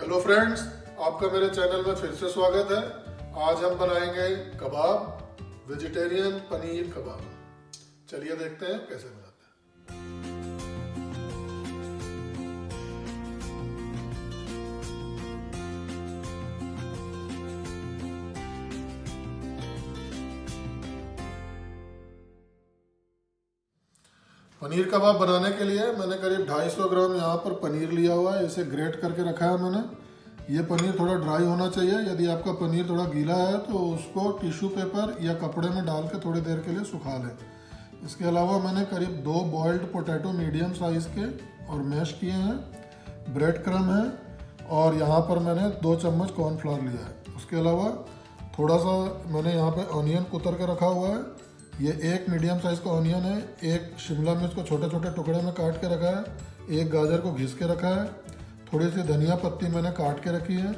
Hello friends, आपका मेरे channel में फिर से स्वागत है। आज हम बनाएंगे कबाब, वेजिटेरियन पनीर कबाब। चलिए देखते हैं कैसे बनाते हैं। पनीर कबाब बनाने के लिए मैंने करीब 250 ग्राम यहाँ पर पनीर लिया हुआ है। इसे ग्रेट करके रखा है मैंने। ये पनीर थोड़ा ड्राई होना चाहिए। यदि आपका पनीर थोड़ा गीला है तो उसको टिश्यू पेपर या कपड़े में डाल के थोड़ी देर के लिए सुखा लें। इसके अलावा मैंने करीब 2 बॉइल्ड पोटैटो मीडियम साइज़ के और मैश किए हैं। ब्रेड क्रम है और यहाँ पर मैंने 2 चम्मच कॉर्नफ्लोर लिया है। उसके अलावा थोड़ा सा मैंने यहाँ पे ऑनियन कुतर के रखा हुआ है। ये 1 मीडियम साइज़ का ऑनियन है। 1 शिमला मिर्च को छोटे छोटे टुकड़े में काट के रखा है। 1 गाजर को घिस के रखा है। थोड़ी सी धनिया पत्ती मैंने काट के रखी है।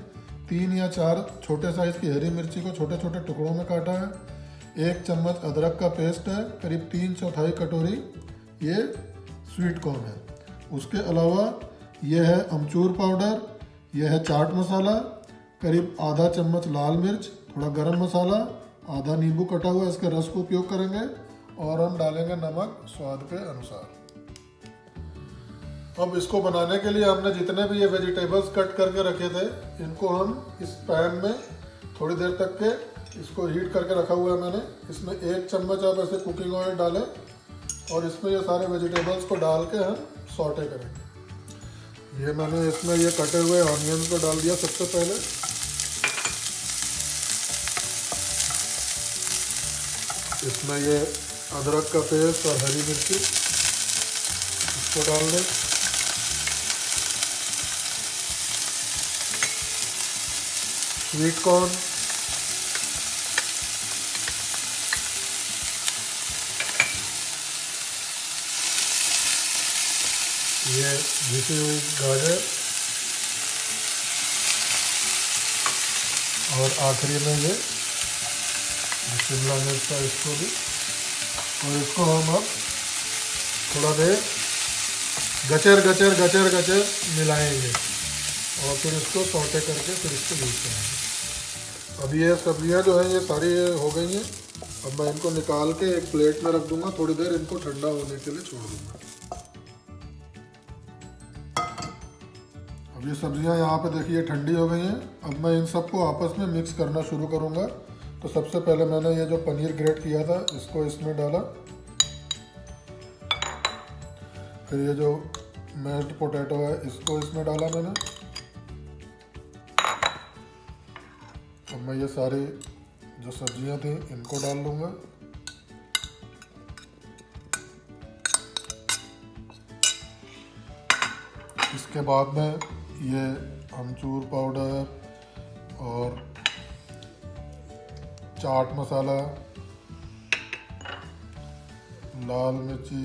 3 या 4 छोटे साइज़ की हरी मिर्ची को छोटे छोटे टुकड़ों में काटा है। 1 चम्मच अदरक का पेस्ट है। करीब 3/4 कटोरी ये स्वीट कॉर्न है। उसके अलावा ये है अमचूर पाउडर, ये है चाट मसाला, करीब आधा चम्मच लाल मिर्च, थोड़ा गरम मसाला, आधा नींबू कटा हुआ इसके रस को उपयोग करेंगे और हम डालेंगे नमक स्वाद के अनुसार। अब इसको बनाने के लिए हमने जितने भी ये वेजिटेबल्स कट करके रखे थे, इनको हम इस पैन में थोड़ी देर तक के इसको हीट करके रखा हुआ है मैंने। इसमें 1 चम्मच आप ऐसे कुकिंग ऑयल डालें और इसमें ये सारे वेजिटेबल्स को डाल के हम सॉटे करेंगे। ये मैंने इसमें ये कटे हुए ऑनियन को डाल दिया सबसे पहले। इसमें ये अदरक का पेस्ट और हरी मिर्ची इसको डाल दें। स्वीट कॉर्न, ये घिसी हुई गाजर और आखिरी में ये शिमला मिर्च का इसको भी। और इसको हम अब थोड़ा देर गचर मिलाएंगे और फिर इसको सौटे करके फिर इसको यूज करेंगे। अब ये सब्जियां जो हैं ये सारी हो गई हैं। अब मैं इनको निकाल के एक प्लेट में रख दूंगा। थोड़ी देर इनको ठंडा होने के लिए छोड़ दूंगा। अब ये सब्जियां यहाँ पे देखिए ठंडी हो गई हैं। अब मैं इन सबको आपस में मिक्स करना शुरू करूँगा। तो सबसे पहले मैंने ये जो पनीर ग्रेट किया था इसको इसमें डाला। फिर ये जो मैश्ड पोटैटो है इसको इसमें डाला मैंने। अब मैं ये सारी जो सब्जियां थी इनको डाल लूँगा। इसके बाद में ये अमचूर पाउडर और चाट मसाला, लाल मिर्ची,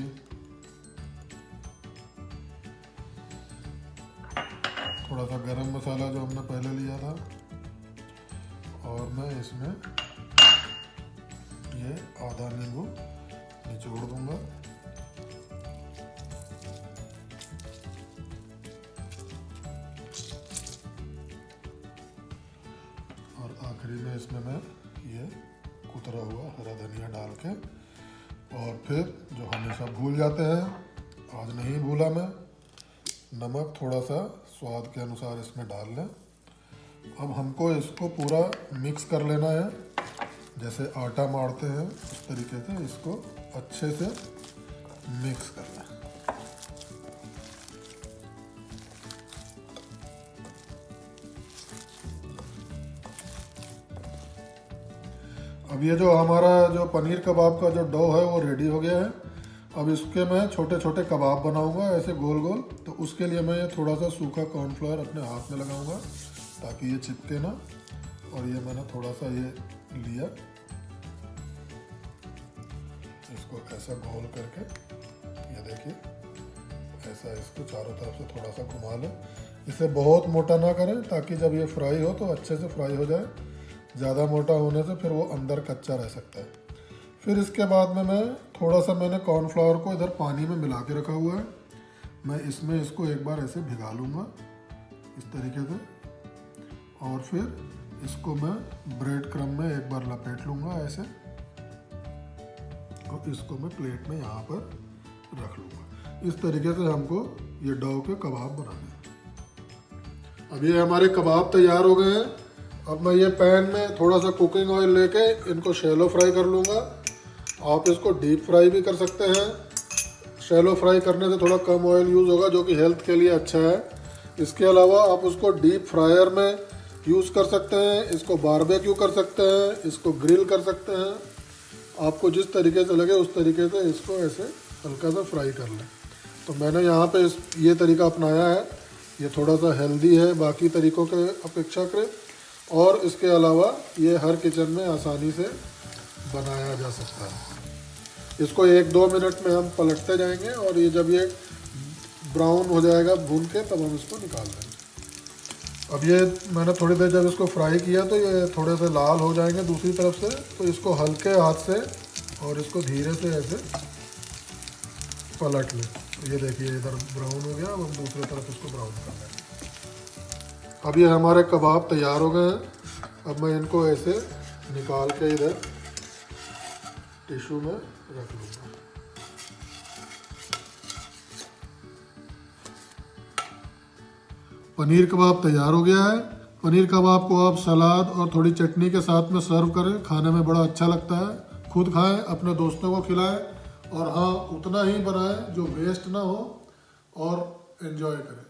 थोड़ा सा गरम मसाला जो हमने पहले लिया था, और मैं इसमें ये आधा नींबू निचोड़ दूंगा। और आखिरी में इसमें मैं ये कुतरा हुआ हरा धनिया डाल के, और फिर जो हमेशा भूल जाते हैं, आज नहीं भूला मैं, नमक थोड़ा सा स्वाद के अनुसार इसमें डाल लें। अब हमको इसको पूरा मिक्स कर लेना है। जैसे आटा मारते हैं उस तरीके से इसको अच्छे से मिक्स कर लें। अब ये जो हमारा जो पनीर कबाब का जो डो है वो रेडी हो गया है। अब इसके मैं छोटे छोटे कबाब बनाऊंगा ऐसे गोल गोल। तो उसके लिए मैं ये थोड़ा सा सूखा कॉर्नफ्लोर अपने हाथ में लगाऊंगा ताकि ये चिपके ना। और ये मैंने थोड़ा सा ये लिया, इसको ऐसा गोल करके ये देखिए ऐसा इसको चारों तरफ से थोड़ा सा घुमा लें। इसे बहुत मोटा ना करें ताकि जब ये फ्राई हो तो अच्छे से फ्राई हो जाए। ज़्यादा मोटा होने से फिर वो अंदर कच्चा रह सकता है। फिर इसके बाद में मैं थोड़ा सा मैंने कॉर्नफ्लावर को इधर पानी में मिला के रखा हुआ है। मैं इसमें इसको एक बार ऐसे भिगा लूँगा इस तरीके से। और फिर इसको मैं ब्रेड क्रम्ब में एक बार लपेट लूँगा ऐसे, और इसको मैं प्लेट में यहाँ पर रख लूँगा। इस तरीके से हमको ये डो के कबाब बनाने हैं। अब ये हमारे कबाब तैयार हो गए हैं। अब मैं ये पैन में थोड़ा सा कुकिंग ऑयल लेके इनको शैलो फ्राई कर लूँगा। आप इसको डीप फ्राई भी कर सकते हैं। शैलो फ्राई करने से थोड़ा कम ऑयल यूज़ होगा, जो कि हेल्थ के लिए अच्छा है। इसके अलावा आप उसको डीप फ्रायर में यूज़ कर सकते हैं, इसको बारबेक्यू कर सकते हैं, इसको ग्रिल कर सकते हैं। आपको जिस तरीके से लगे उस तरीके से इसको ऐसे हल्का सा फ्राई कर लें। तो मैंने यहाँ पे ये तरीका अपनाया है। ये थोड़ा सा हेल्दी है बाकी तरीक़ों के अपेक्षाकृत, और इसके अलावा ये हर किचन में आसानी से बनाया जा सकता है। इसको 1-2 मिनट में हम पलटते जाएंगे, और ये जब ये ब्राउन हो जाएगा भून के, तब हम इसको निकाल देंगे। अब ये मैंने थोड़ी देर जब इसको फ्राई किया तो ये थोड़े से लाल हो जाएंगे दूसरी तरफ से। तो इसको हल्के हाथ से और इसको धीरे से ऐसे पलट लें। तो ये देखिए इधर ब्राउन हो गया। अब हम दूसरी तरफ इसको ब्राउन कर लें। अब ये हमारे कबाब तैयार हो गए हैं। अब मैं इनको ऐसे निकाल के इधर टिश्यू में रख लूँगा। पनीर कबाब तैयार हो गया है। पनीर कबाब को आप सलाद और थोड़ी चटनी के साथ में सर्व करें, खाने में बड़ा अच्छा लगता है। खुद खाएं, अपने दोस्तों को खिलाएं, और हाँ उतना ही बनाएं जो वेस्ट ना हो, और एंजॉय करें।